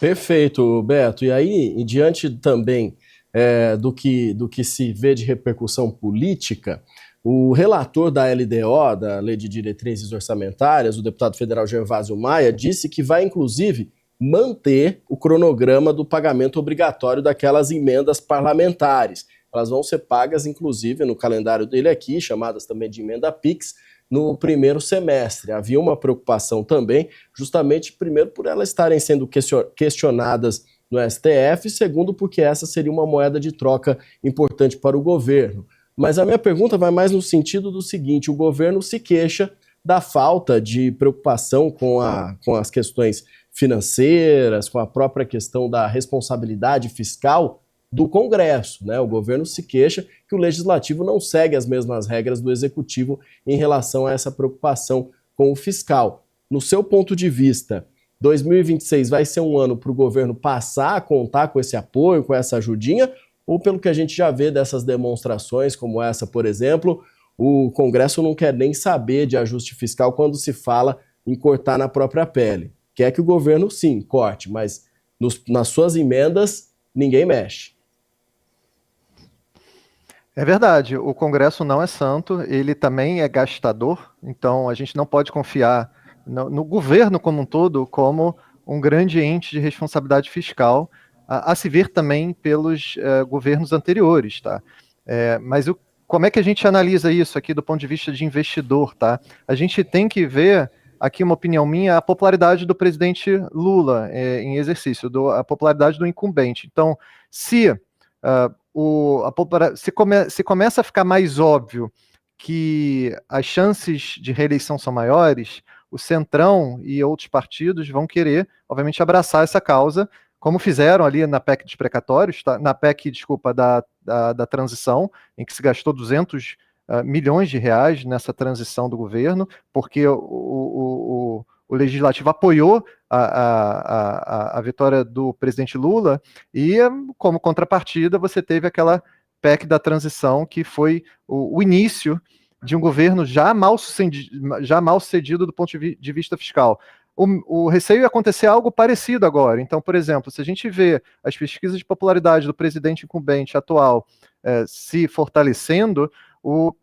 Perfeito, Beto. E aí, e diante também do que se vê de repercussão política, o relator da LDO, da Lei de Diretrizes Orçamentárias, o deputado federal Gervásio Maia, disse que vai, inclusive, manter o cronograma do pagamento obrigatório daquelas emendas parlamentares. Elas vão ser pagas, inclusive, no calendário dele aqui, chamadas também de emenda PIX, no primeiro semestre. Havia uma preocupação também, justamente, primeiro, por elas estarem sendo questionadas no STF, segundo, porque essa seria uma moeda de troca importante para o governo. Mas a minha pergunta vai mais no sentido do seguinte: o governo se queixa da falta de preocupação com as questões financeiras, com a própria questão da responsabilidade fiscal do Congresso, né? O governo se queixa que o Legislativo não segue as mesmas regras do Executivo em relação a essa preocupação com o fiscal. No seu ponto de vista, 2026 vai ser um ano para o governo passar a contar com esse apoio, com essa ajudinha, ou pelo que a gente já vê dessas demonstrações, como essa, por exemplo, o Congresso não quer nem saber de ajuste fiscal quando se fala em cortar na própria pele. Quer que o governo, sim, corte, mas nas suas emendas, ninguém mexe. É verdade, o Congresso não é santo, ele também é gastador, então a gente não pode confiar no governo como um todo como um grande ente de responsabilidade fiscal, a se ver também pelos governos anteriores, tá? Mas como é que a gente analisa isso aqui do ponto de vista de investidor, tá? A gente tem que ver, aqui uma opinião minha, a popularidade do presidente Lula em exercício, a popularidade do incumbente. Então, se se começa a ficar mais óbvio que as chances de reeleição são maiores, o Centrão e outros partidos vão querer, obviamente, abraçar essa causa, como fizeram ali na PEC dos precatórios, tá? Na PEC, desculpa, da transição, em que se gastou 200 milhões de reais nessa transição do governo, porque o Legislativo apoiou a vitória do presidente Lula e, como contrapartida, você teve aquela PEC da transição, que foi o início de um governo já mal sucedido do ponto de vista fiscal. O receio é acontecer algo parecido agora. Então, por exemplo, se a gente vê as pesquisas de popularidade do presidente incumbente atual se fortalecendo, o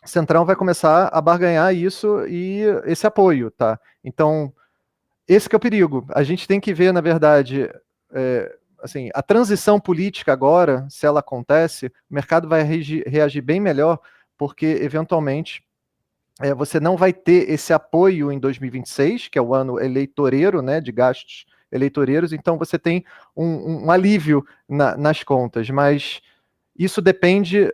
Centrão vai começar a barganhar isso e esse apoio, tá? Então, esse que é o perigo. A gente tem que ver, na verdade, assim, a transição política agora, se ela acontece, o mercado vai reagir bem melhor, porque, eventualmente, você não vai ter esse apoio em 2026, que é o ano eleitoreiro, né, de gastos eleitoreiros, então você tem um alívio nas contas, mas isso depende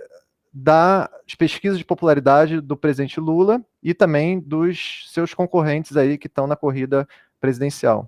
das pesquisas de popularidade do presidente Lula e também dos seus concorrentes aí que estão na corrida presidencial.